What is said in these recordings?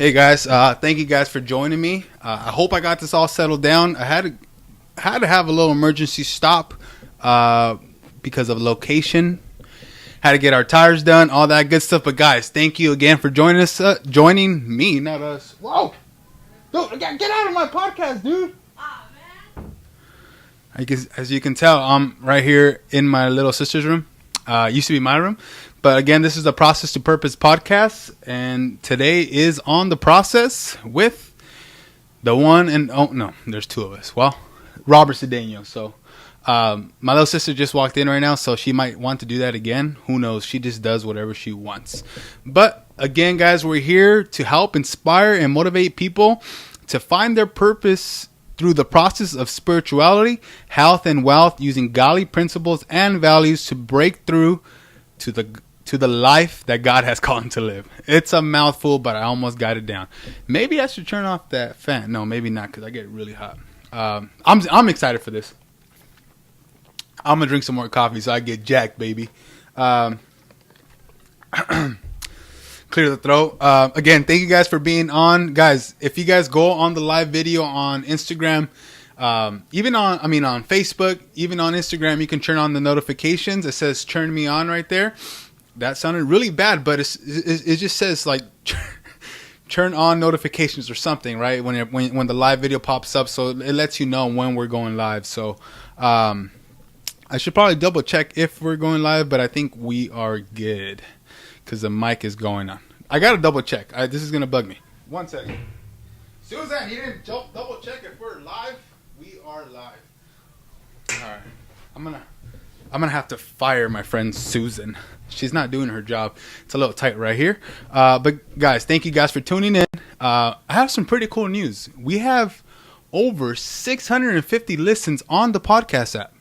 Hey guys, thank you guys for joining me. I hope I got this all settled down. I had to have a little emergency stop because of location. Had to get our tires done, all that good stuff. But guys, thank you again for joining us. Joining me, not us. Whoa, dude, get out of my podcast, dude. I guess, as you can tell, I'm right here in my little sister's room. Used to be my room. But again, this is the Process to Purpose podcast. And today is on the process with the one and... Oh, no, there's two of us. Well, Robert Cedeno. So my little sister just walked in right now, so she might want to do that again. Who knows? She just does whatever she wants. But again, guys, we're here to help inspire and motivate people to find their purpose through the process of spirituality, health, and wealth, using godly principles and values to break through to the life that God has called them to live. It's a mouthful, but I almost got it down. Maybe I should turn off that fan. No, maybe not, because I get really hot. I'm excited for this. I'm gonna drink some more coffee so I get jacked, baby. Clear the throat. Again, thank you guys for being on. Guys, if you guys go on the live video on Instagram, even on Facebook, even on Instagram, you can turn on the notifications. It says turn me on right there. That sounded really bad, but it just says like turn on notifications or something, right? When the live video pops up, so it lets you know when we're going live. So I should probably double check if we're going live, but I think we are good because the mic is going on. I gotta double check. This is gonna bug me. 1 second. Susan, you didn't double check if we're live. We are live. All right, I'm gonna have to fire my friend Susan. She's not doing her job. It's a little tight right here. But guys, thank you guys for tuning in. I have some pretty cool news. We have over 650 listens on the podcast app.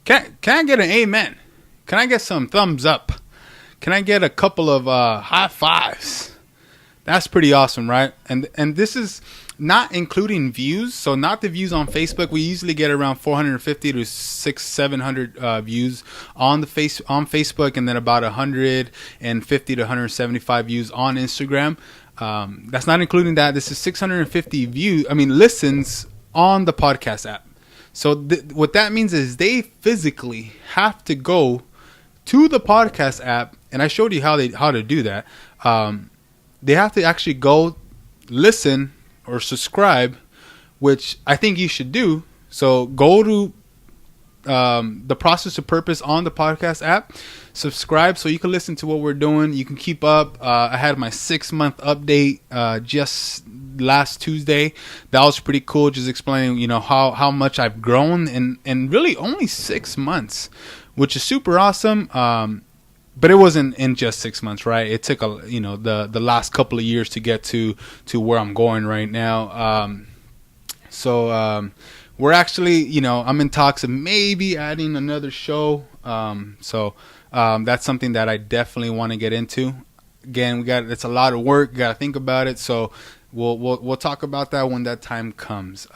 Can I get an amen? Can I get some thumbs up? Can I get a couple of high fives? That's pretty awesome, right? And this is not including views. So not the views on Facebook. We usually get around 450 to 700 views on Facebook, and then about 150 to 175 views on Instagram. That's not including that. This is 650 listens on the podcast app. So what that means is they physically have to go to the podcast app, and I showed you how to do that. They have to actually go listen or subscribe, which I think you should do. So go to the Process of Purpose on the podcast app, subscribe so you can listen to what we're doing. You can keep up. I had my 6-month update just last Tuesday. That was pretty cool, just explaining how much I've grown in really only 6 months, which is super awesome. But it wasn't in just 6 months, right? It took the last couple of years to get to where I'm going right now. So we're actually, I'm in talks of maybe adding another show. So that's something that I definitely want to get into. Again, it's a lot of work. Got to think about it. So we'll talk about that when that time comes.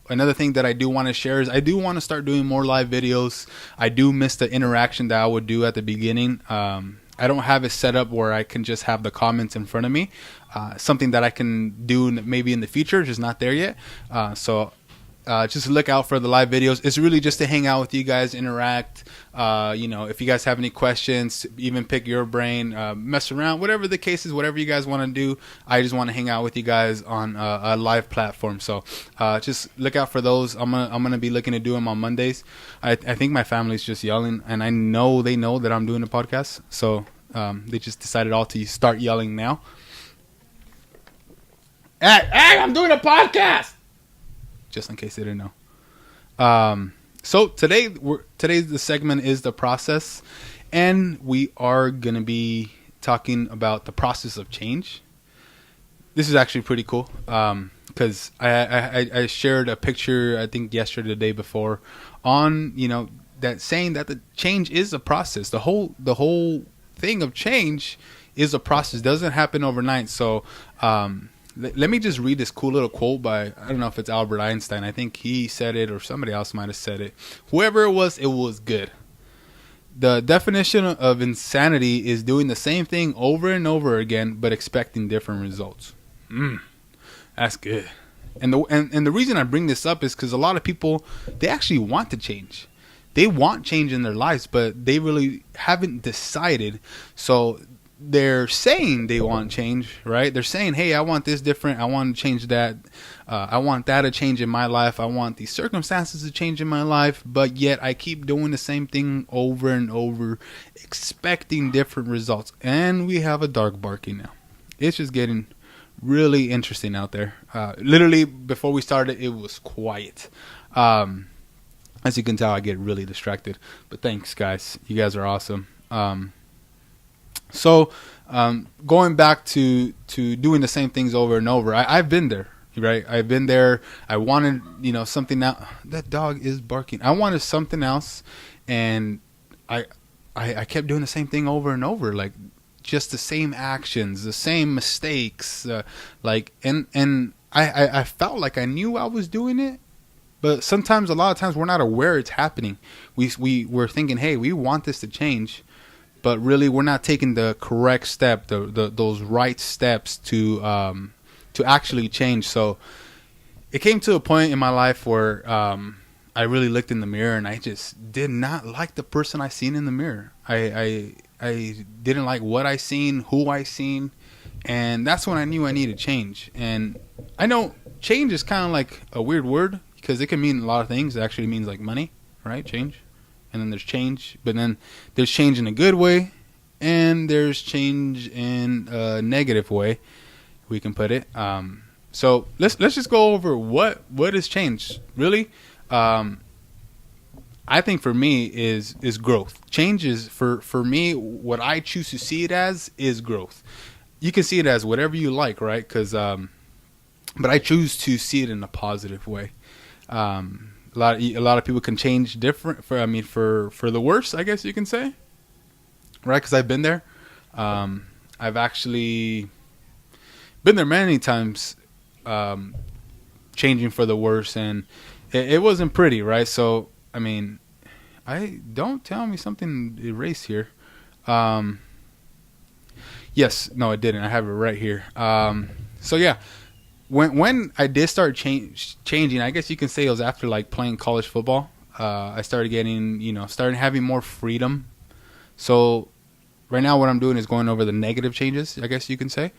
Another thing that I do want to share is I do want to start doing more live videos. I do miss the interaction that I would do at the beginning. I don't have it set up where I can just have the comments in front of me. Something that I can do maybe in the future, just not there yet. So just look out for the live videos. It's really just to hang out with you guys, interact. If you guys have any questions, even pick your brain, mess around, whatever the case is, whatever you guys want to do. I just want to hang out with you guys on a live platform. So just look out for those. I'm gonna be looking to do them on Mondays. I think my family's just yelling, and I know they know that I'm doing a podcast. So they just decided all to start yelling now. Hey, I'm doing a podcast! Just in case they didn't know. So today's the segment is the process, and we are gonna be talking about the process of change. This is actually pretty cool because I shared a picture, I think yesterday, the day before, on that saying that the change is a process. The whole thing of change is a process. It doesn't happen overnight. So let me just read this cool little quote by, I don't know if it's Albert Einstein. I think he said it, or somebody else might have said it. Whoever it was good. The definition of insanity is doing the same thing over and over again, but expecting different results. That's good. And the reason I bring this up is because a lot of people, they actually want to change. They want change in their lives, but they really haven't decided. So they're saying they want change, right? They're saying, hey, I want this different. I want to change that. I want that to change in my life. I want these circumstances to change in my life. But yet I keep doing the same thing over and over, expecting different results. And we have a dog barking now. It's just getting really interesting out there. Literally, before we started, it was quiet. As you can tell, I get really distracted. But thanks, guys. You guys are awesome. So going back to doing the same things over and over, I've been there, right? I've been there. I wanted, something now. That dog is barking. I wanted something else, and I kept doing the same thing over and over, like just the same actions, the same mistakes, and I felt like I knew I was doing it. But sometimes, a lot of times, we're not aware it's happening. We're thinking, hey, we want this to change, but really, we're not taking the correct step, those right steps to actually change. So it came to a point in my life where I really looked in the mirror, and I just did not like the person I seen in the mirror. I didn't like what I seen, who I seen, and that's when I knew I needed change. And I know change is kind of like a weird word, because it can mean a lot of things. It actually means like money, right? Change. And then there's change. But then there's change in a good way. And there's change in a negative way, we can put it. So let's just go over what is change. Really, I think for me is growth. Change is, for me, what I choose to see it as is growth. You can see it as whatever you like, right? But I choose to see it in a positive way. A lot of people can change different for the worse, I guess you can say, right? Because I've been there. I've actually been there many times, changing for the worse, and it wasn't pretty, right? So don't tell me something erased here. Yes, no, it didn't. I have it right here. So yeah. When I did start changing, I guess you can say it was after like playing college football. I started getting, started having more freedom. So right now what I'm doing is going over the negative changes, I guess you can say.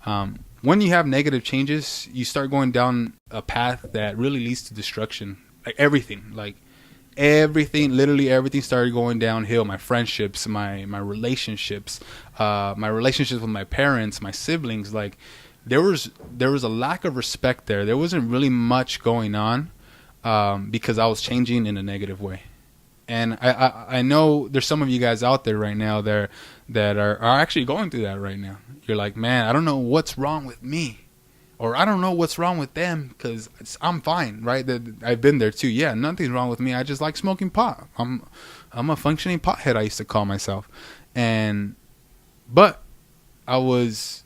When you have negative changes, you start going down a path that really leads to destruction. Literally everything started going downhill. My friendships, my relationships, my relationships with my parents, my siblings, there was a lack of respect there. There wasn't really much going on because I was changing in a negative way. And I know there's some of you guys out there right now that are actually going through that right now. You're like, man, I don't know what's wrong with me, or I don't know what's wrong with them, because I'm fine, right? I've been there too. Yeah, nothing's wrong with me. I just like smoking pot. I'm a functioning pothead, I used to call myself. But I was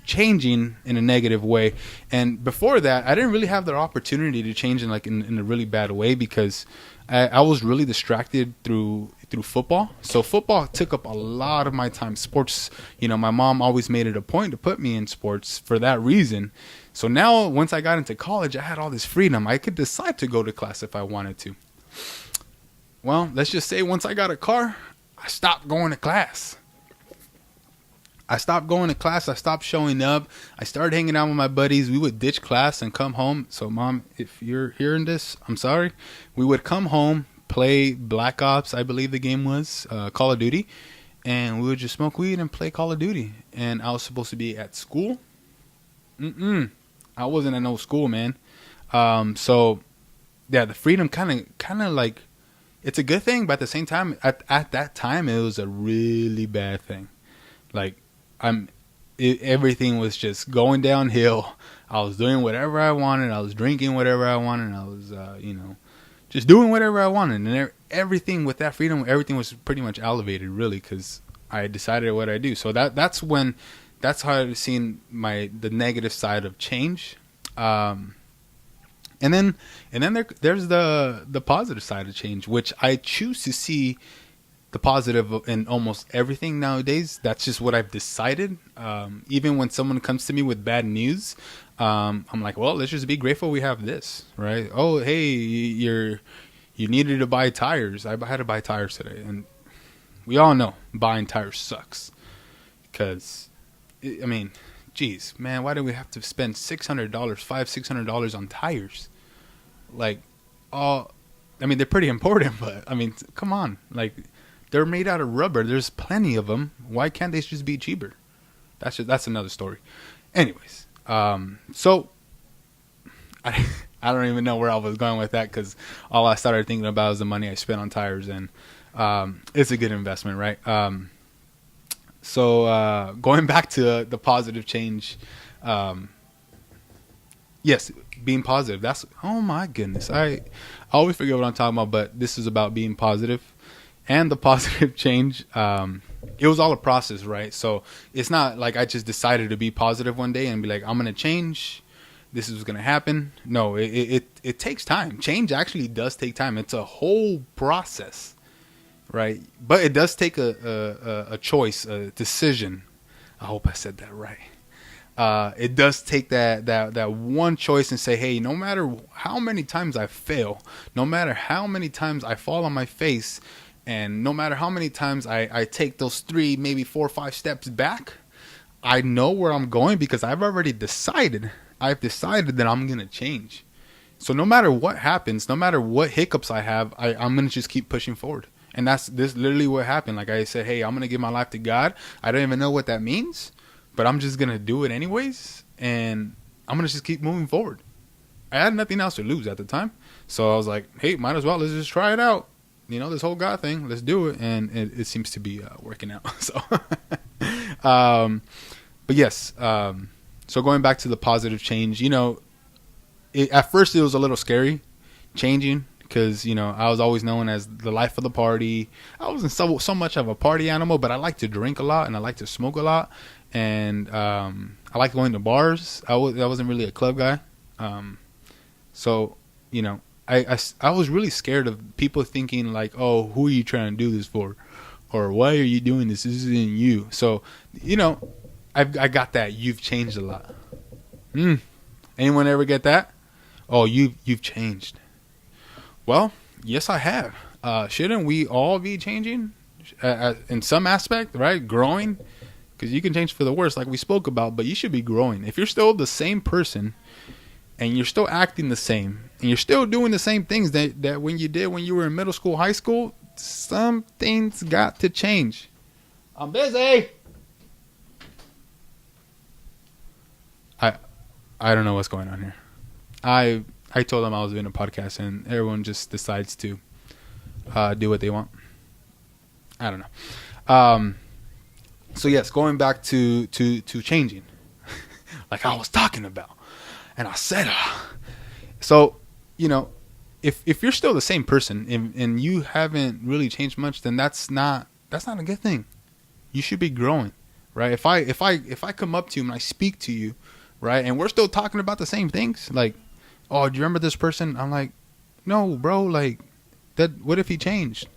changing in a negative way. And before that, I didn't really have the opportunity to change in a really bad way, because I was really distracted through football. So football took up a lot of my time. Sports, my mom always made it a point to put me in sports for that reason. So now, once I got into college, I had all this freedom. I could decide to go to class if I wanted to. Well, let's just say once I got a car, I stopped going to class. I stopped showing up. I started hanging out with my buddies. We would ditch class and come home. So, Mom, if you're hearing this, I'm sorry. We would come home, play Black Ops, I believe the game was, Call of Duty. And we would just smoke weed and play Call of Duty. And I was supposed to be at school. I wasn't at no school, man. So, yeah, the freedom kind of like, it's a good thing. But at the same time, at that time, it was a really bad thing. Everything was just going downhill. I was doing whatever I wanted. I was drinking whatever I wanted. I was, just doing whatever I wanted. And everything with that freedom, everything was pretty much elevated, really, because I decided what I do. So that's how I've seen the negative side of change. And there's the positive side of change, which I choose to see the positive in almost everything nowadays. That's just what I've decided. Even when someone comes to me with bad news, I'm like, well, let's just be grateful we have this, right? Oh, hey, you needed to buy tires. I had to buy tires today, and we all know buying tires sucks. Because, I mean, geez, man, why do we have to spend $600 on tires? Like, I mean, they're pretty important, but I mean, come on, like, they're made out of rubber. There's plenty of them. Why can't they just be cheaper? That's another story. Anyways, so I don't even know where I was going with that, because all I started thinking about was the money I spent on tires, and it's a good investment, right? So going back to the positive change, yes, being positive. That's, oh my goodness, I always forget what I'm talking about, but this is about being positive. And the positive change, it was all a process, right? So it's not like I just decided to be positive one day and be like, I'm going to change. This is going to happen. No, it takes time. Change actually does take time. It's a whole process, right? But it does take a choice, a decision. I hope I said that right. It does take that one choice and say, hey, no matter how many times I fail, no matter how many times I fall on my face, and no matter how many times I take those 3, maybe 4 or 5 steps back, I know where I'm going, because I've already decided. I've decided that I'm going to change. So no matter what happens, no matter what hiccups I have, I'm going to just keep pushing forward. And this literally what happened. Like I said, hey, I'm going to give my life to God. I don't even know what that means, but I'm just going to do it anyways. And I'm going to just keep moving forward. I had nothing else to lose at the time. So I was like, hey, might as well, let's just try it out. You know, this whole God thing, let's do it. And it seems to be working out. So, but yes, so going back to the positive change, you know, at first it was a little scary changing, because, you know, I was always known as the life of the party. I wasn't so much of a party animal, but I like to drink a lot and I like to smoke a lot. And I like going to bars. I wasn't really a club guy. So, you know, I was really scared of people thinking like, oh, who are you trying to do this for? Or why are you doing this? This isn't you. So, you know, I got that. You've changed a lot. Anyone ever get that? Oh, you've changed. Well, yes, I have. Shouldn't we all be changing in some aspect, right? Growing, because you can change for the worse, like we spoke about, but you should be growing. If you're still the same person and you're still acting the same and you're still doing the same things that when you did when you were in middle school, high school, something's got to change. I'm busy. I don't know what's going on here. I told them I was doing a podcast, and everyone just decides to do what they want. I don't know. So yes, going back to changing, like I was talking about, and I said, so, you know, if you're still the same person and you haven't really changed much, then that's not a good thing. You should be growing, right? If I come up to you and I speak to you, right, and we're still talking about the same things, like, oh, do you remember this person? I'm like, no, bro, like, that. What if he changed?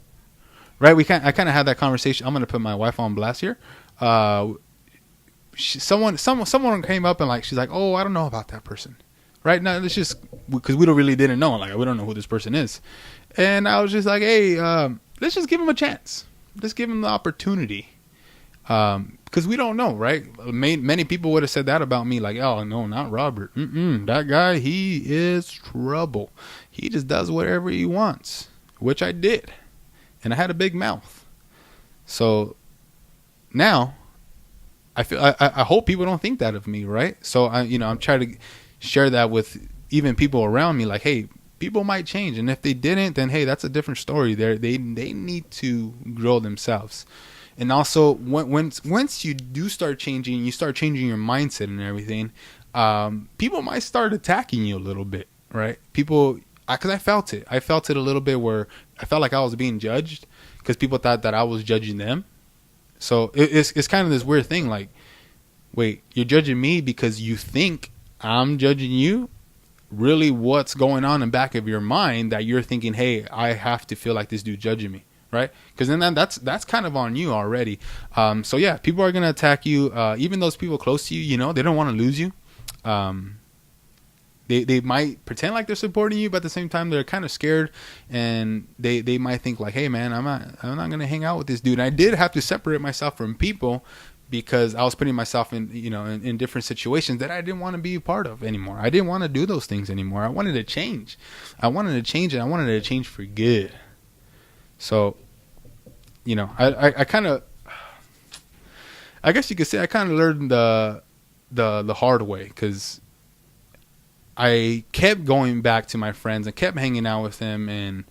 Right? I kind of had that conversation. I'm gonna put my wife on blast here. Someone came up and like, she's like, oh, I don't know about that person. Right now, it's just because we didn't know. Like, we don't know who this person is. And I was just like, hey, let's just give him a chance. Let's give him the opportunity. Because we don't know, right? Many people would have said that about me, like, oh, no, not Robert. That guy, he is trouble. He just does whatever he wants, which I did. And I had a big mouth. So now I hope people don't think that of me, right? So I'm trying to share that with even people around me, like, hey, people might change, and if they didn't, then hey, that's a different story. They need to grow themselves. And also, once you do start changing, you start changing your mindset and everything, people might start attacking you a little bit, right? People, because I felt it. I felt it a little bit where I felt like I was being judged because people thought that I was judging them. So it's kind of this weird thing, like, wait, you're judging me because you think I'm judging you? really what's going on in the back of your mind that you're thinking, hey, I have to feel like this dude judging me, right? Because then that's kind of on you already. So yeah, people are gonna attack you. Even those people close to you, they don't want to lose you. They might pretend like they're supporting you, but at the same time they're kind of scared, and they might think like, hey man, I'm not gonna hang out with this dude. And I did have to separate myself from people because I was putting myself in in different situations that I didn't want to be a part of anymore. I didn't want to do those things anymore. I wanted to change. I wanted to change, and I wanted to change for good. So, I kind of, I guess you could say I kind of learned the hard way, because I kept going back to my friends and kept hanging out with them, and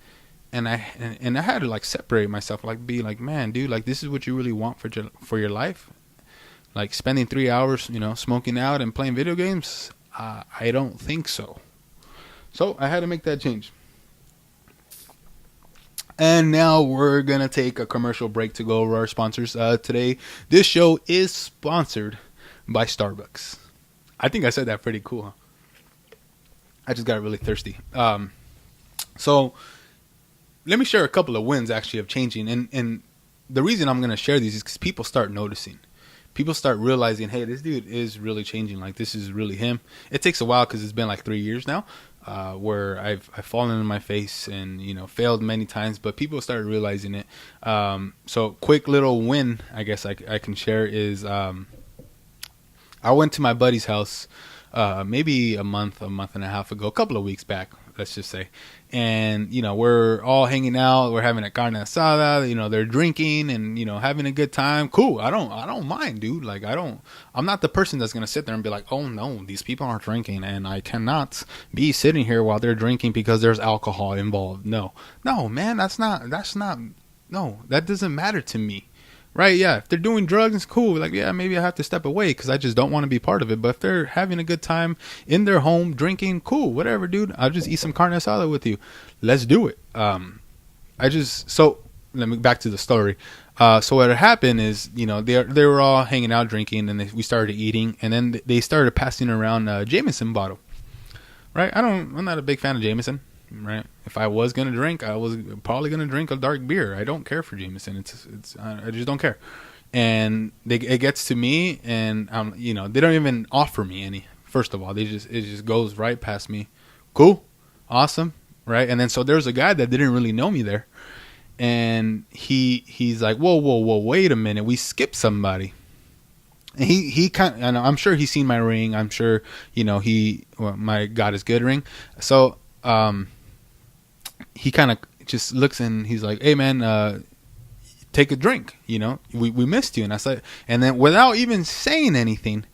I had to like separate myself, like be like, man, dude, like this is what you really want for your life, like spending 3 hours, smoking out and playing video games. I don't think so. So I had to make that change. And now we're gonna take a commercial break to go over our sponsors. Today, this show is sponsored by Starbucks. I think I said that pretty cool, huh? I just got really thirsty. So let me share a couple of wins actually of changing. And the reason I'm going to share these is because people start noticing. People start realizing, hey, this dude is really changing. Like, this is really him. It takes a while because it's been like 3 years now where I've fallen on my face and, failed many times. But people started realizing it. So quick little win, I guess I can share is I went to my buddy's house maybe a month and a half ago, a couple of weeks back, let's just say. And, we're all hanging out. We're having a carne asada. They're drinking and, having a good time. Cool. I don't mind, dude. Like, I'm not the person that's going to sit there and be like, oh no, these people aren't drinking and I cannot be sitting here while they're drinking because there's alcohol involved. No, man, no, that doesn't matter to me. Right, yeah. If they're doing drugs, it's cool. Like, yeah, maybe I have to step away because I just don't want to be part of it. But if they're having a good time in their home, drinking, cool, whatever, dude. I'll just eat some carne asada with you. Let's do it. So let me back to the story. So what happened is, they were all hanging out drinking, and we started eating, and then they started passing around a Jameson bottle. Right, I'm not a big fan of Jameson. Right, if I was gonna drink, I was probably gonna drink a dark beer. I don't care for Jameson. I just don't care. And it gets to me, and they don't even offer me any. First of all, it just goes right past me. Cool, awesome, right? And then so there's a guy that didn't really know me there, and he's like, whoa, wait a minute, we skipped somebody. And he kind, and I'm sure he's seen my ring. I'm sure my God is good ring. So he kind of just looks and he's like, hey man, take a drink. We missed you. And I said, and then without even saying anything,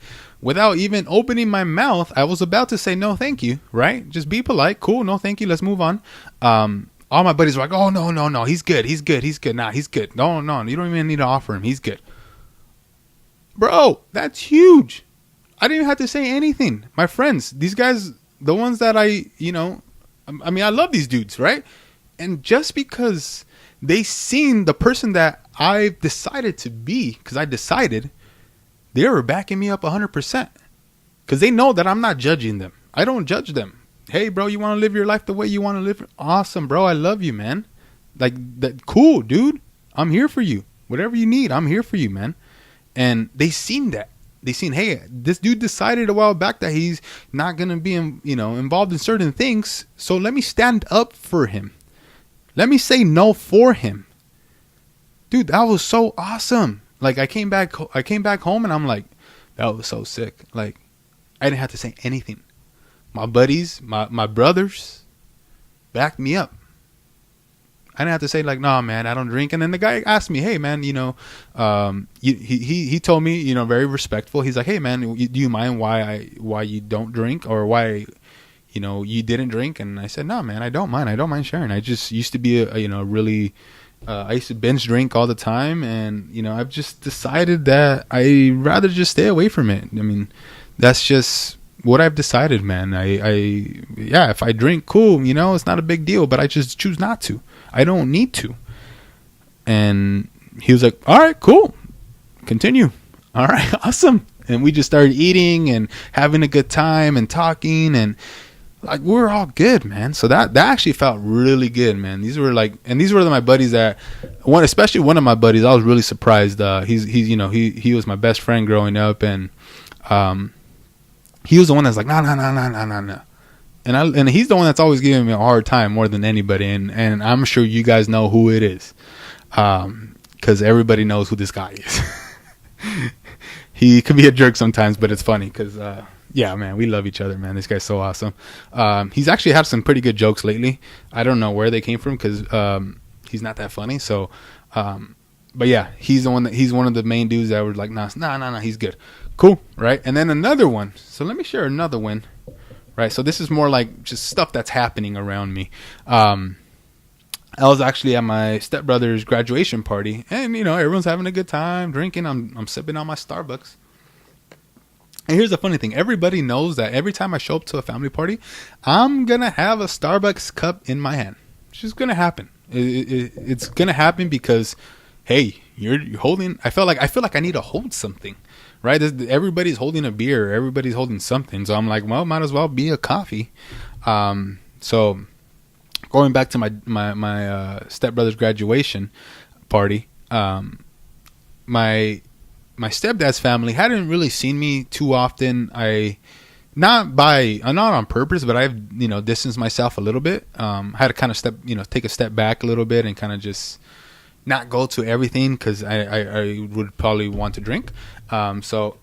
without even opening my mouth, I was about to say no thank you, right? Just be polite. Cool, no thank you, let's move on. All my buddies were like, oh no, he's good. Nah, he's good. No, you don't even need to offer him, he's good. Bro, that's huge. I didn't even have to say anything. My friends, these guys, the ones that I love these dudes, right? And just because they seen the person that I've decided to be, because I decided, they were backing me up 100%. Because they know that I'm not judging them. I don't judge them. Hey, bro, you want to live your life the way you want to live? Awesome, bro. I love you, man. Like, that, cool, dude. I'm here for you. Whatever you need, I'm here for you, man. And they seen that. They seen, hey, this dude decided a while back that he's not going to be, involved in certain things. So let me stand up for him. Let me say no for him. Dude, that was so awesome. Like, I came back home and I'm like, that was so sick. Like, I didn't have to say anything. My buddies, my brothers backed me up. I didn't have to say like, nah, man, I don't drink. And then the guy asked me, hey, man, he told me, very respectful. He's like, hey, man, do you mind why you don't drink, or why, you didn't drink? And I said, no, man, I don't mind. I don't mind sharing. I just used to be really, I used to binge drink all the time. And, I've just decided that I'd rather just stay away from it. I mean, that's just what I've decided, man. Yeah, if I drink, cool, it's not a big deal, but I just choose not to. I don't need to. And he was like, all right, cool. Continue. All right, awesome. And we just started eating and having a good time and talking. And like we're all good, man. So that actually felt really good, man. These were my buddies that especially one of my buddies, I was really surprised. He's he was my best friend growing up, and he was the one that's like no, and he's the one that's always giving me a hard time more than anybody, and I'm sure you guys know who it is, because everybody knows who this guy is. He could be a jerk sometimes, but it's funny because yeah, man, we love each other, man. This guy's so awesome. He's actually had some pretty good jokes lately. I don't know where they came from because he's not that funny. So, but yeah, he's one of the main dudes that were like, nah, he's good. Cool, right? And then another one. So let me share another one, right? So this is more like just stuff that's happening around me. I was actually at my stepbrother's graduation party, and everyone's having a good time drinking. I'm sipping on my Starbucks. And here's the funny thing. Everybody knows that every time I show up to a family party, I'm going to have a Starbucks cup in my hand. It's just going to happen. It's going to happen because, hey, you're holding... I feel like I need to hold something, right? Everybody's holding a beer. Everybody's holding something. So I'm like, well, might as well be a coffee. So going back to my stepbrother's graduation party, my stepdad's family hadn't really seen me too often. Not on purpose, but I've distanced myself a little bit. I had to kind of take a step back a little bit and kind of just not go to everything because I would probably want to drink. So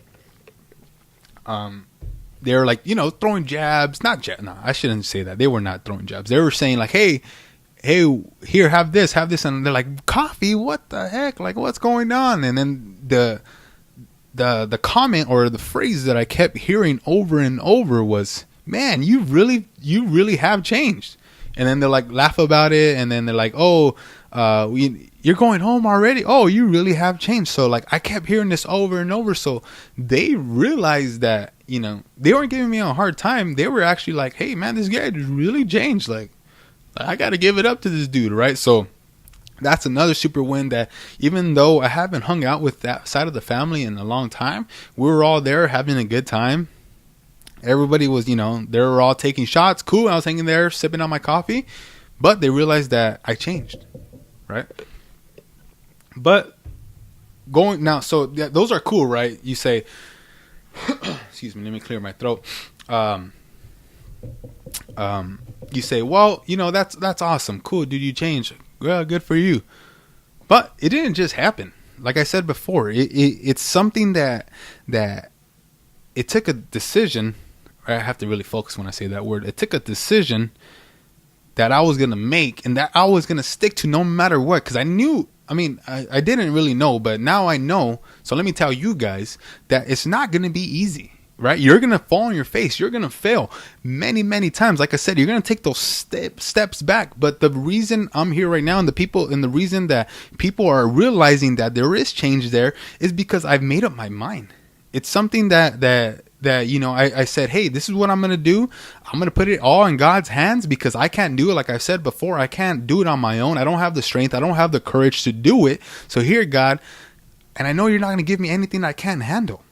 they were like throwing jabs. No, I shouldn't say that. They were not throwing jabs. They were saying like, hey, here, have this, and they're like, coffee? What the heck? Like, what's going on? And then the comment or the phrase that I kept hearing over and over was, man, you really have changed. And then they're like laugh about it, and then they're like, oh, you're going home already? Oh, you really have changed. So like I kept hearing this over and over. So they realized that they weren't giving me a hard time. They were actually like, hey man, this guy just really changed. Like I got to give it up to this dude, right? So that's another super win that even though I haven't hung out with that side of the family in a long time, we were all there having a good time. Everybody was, they were all taking shots. Cool. I was hanging there sipping on my coffee, but they realized that I changed, right? But going now, so yeah, those are cool, right? You say, excuse me, let me clear my throat. You say, well, that's awesome. Cool. Dude, you changed. Well, good for you. But it didn't just happen. Like I said before, it's something that it took a decision. I have to really focus when I say that word. It took a decision that I was going to make and that I was going to stick to no matter what. Because I didn't really know, but now I know. So let me tell you guys that it's not going to be easy. Right? You're going to fall on your face. You're going to fail many, many times. Like I said, you're going to take those steps back. But the reason I'm here right now and the reason that people are realizing that there is change there is because I've made up my mind. It's something that I said, hey, this is what I'm going to do. I'm going to put it all in God's hands because I can't do it. Like I've said before, I can't do it on my own. I don't have the strength. I don't have the courage to do it. So here, God, and I know you're not going to give me anything I can't handle.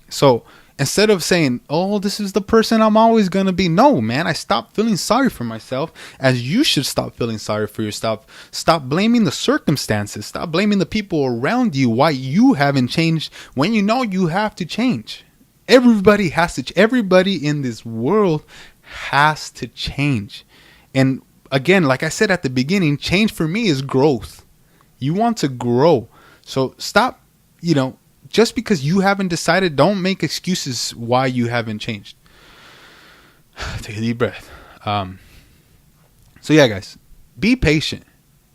So instead of saying, oh, this is the person I'm always going to be. No, man, I stopped feeling sorry for myself, as you should stop feeling sorry for yourself. Stop blaming the circumstances. Stop blaming the people around you why you haven't changed when you know you have to change. Everybody has to. Everybody in this world has to change. And again, like I said at the beginning, change for me is growth. You want to grow. So stop, just because you haven't decided, don't make excuses why you haven't changed. Take a deep breath. So yeah, guys, be patient.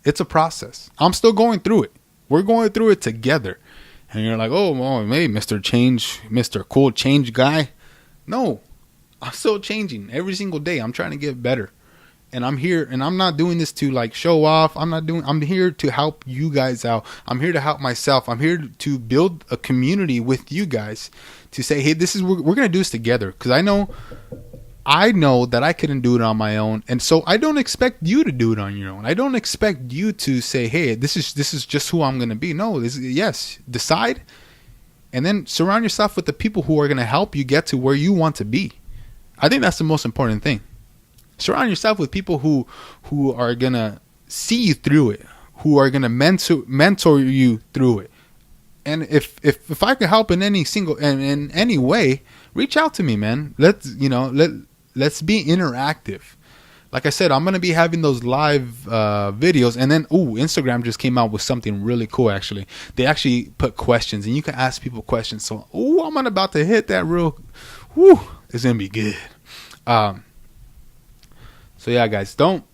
It's a process. I'm still going through it. We're going through it together. And you're like, oh, well, hey, Mr. Change, Mr. Cool Change guy. No, I'm still changing every single day. I'm trying to get better. And I'm here, and I'm not doing this to like show off. I'm here to help you guys out. I'm here to help myself. I'm here to build a community with you guys to say, hey, we're going to do this together. Because I know that I couldn't do it on my own. And so I don't expect you to do it on your own. I don't expect you to say, hey, this is just who I'm going to be. No, yes, decide. And then surround yourself with the people who are going to help you get to where you want to be. I think that's the most important thing. Surround yourself with people who are gonna see you through it, who are gonna mentor you through it. And if I could help in in any way, reach out to me, man. Let's be interactive. Like I said, I'm gonna be having those live videos, and then Instagram just came out with something really cool. Actually, they actually put questions, and you can ask people questions. So I'm about to hit that real. It's gonna be good. So yeah, guys, don't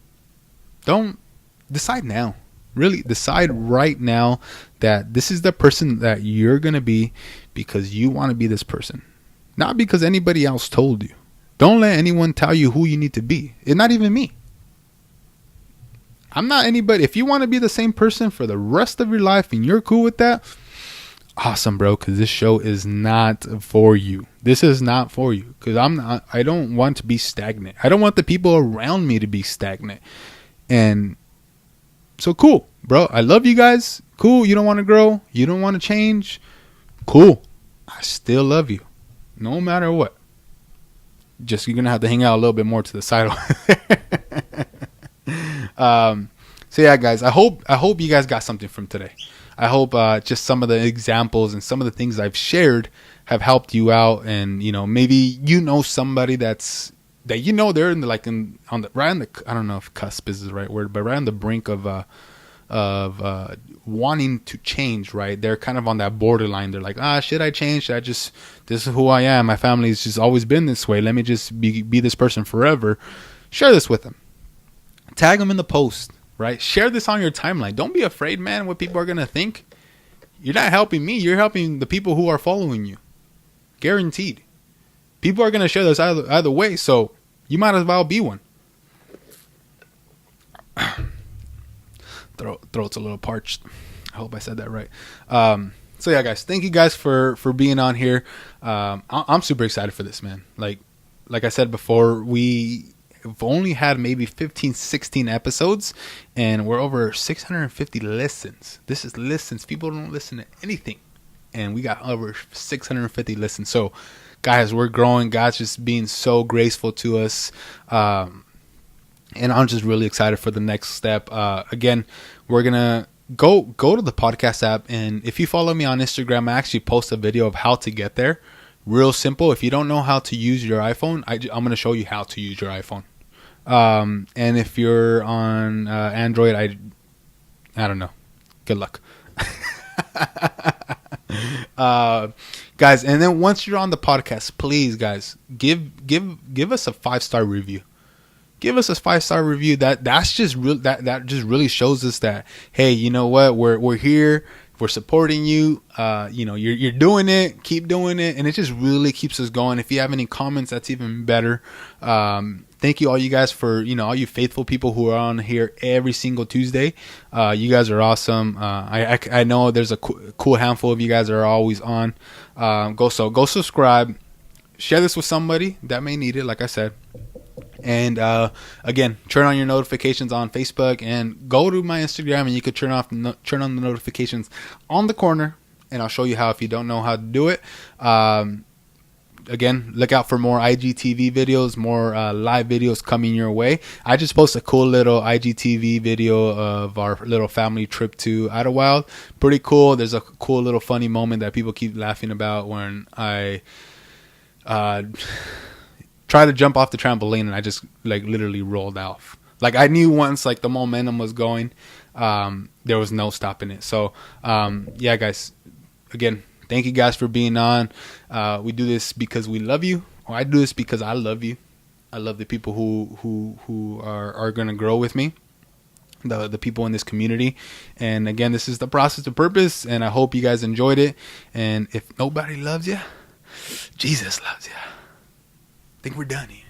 decide now. Really decide right now that this is the person that you're gonna be because you want to be this person, not because anybody else told you. Don't let anyone tell you who you need to be. It's not even me. I'm not anybody. If you want to be the same person for the rest of your life and you're cool with that, awesome, bro, because this show is not for you. This is not for you because I don't want to be stagnant. I don't want the people around me to be stagnant. And so cool, bro. I love you guys. Cool. You don't want to grow. You don't want to change. Cool. I still love you no matter what. Just you're going to have to hang out a little bit more to the side. So yeah, guys, I hope you guys got something from today. I hope just some of the examples and some of the things I've shared have helped you out, and maybe somebody that they're in the right on the, I don't know if cusp is the right word, but right on the brink of wanting to change. Right, they're kind of on that borderline. They're like, should I change? Should I just, this is who I am. My family's just always been this way. Let me just be this person forever. Share this with them. Tag them in the post. Right? Share this on your timeline. Don't be afraid, man, what people are going to think. You're not helping me. You're helping the people who are following you. Guaranteed. People are going to share this either way, so you might as well be one. Throat's a little parched. I hope I said that right. So yeah, guys, thank you guys for being on here. I'm super excited for this, man. Like I said before, we've only had maybe 15, 16 episodes, and we're over 650 listens. This is listens. People don't listen to anything, and we got over 650 listens. So, guys, we're growing. God's just being so graceful to us, and I'm just really excited for the next step. Again, we're gonna go to the podcast app, and if you follow me on Instagram, I actually post a video of how to get there. Real simple. If you don't know how to use your iPhone, I'm going to show you how to use your iPhone. And if you're on Android, I don't know. Good luck. Guys, and then once you're on the podcast, please, guys, give us a 5-star review. Give us a 5-star review. That's just real. That just really shows us that, hey, you know what? We're here. We're supporting you. You're doing it. Keep doing it, and it just really keeps us going. If you have any comments, that's even better. Thank you all you guys for all you faithful people who are on here every single Tuesday. You guys are awesome. I know there's a cool handful of you guys that are always on. Go subscribe. Share this with somebody that may need it. Like I said. And again, turn on your notifications on Facebook, and go to my Instagram, and you could turn on the notifications on the corner, and I'll show you how if you don't know how to do it. Again, look out for more IGTV videos, more live videos coming your way. I just posted a cool little IGTV video of our little family trip to Idlewild. Pretty cool. There's a cool little funny moment that people keep laughing about when I try to jump off the trampoline, and I just literally rolled off. I knew once the momentum was going, there was no stopping it. So yeah, guys, again, thank you guys for being on. We do this because we love you, or I do this because I love you. I love the people who are gonna grow with me, the people in this community. And again, this is the process of purpose, and I hope you guys enjoyed it. And if nobody loves you, Jesus loves you. I think we're done here.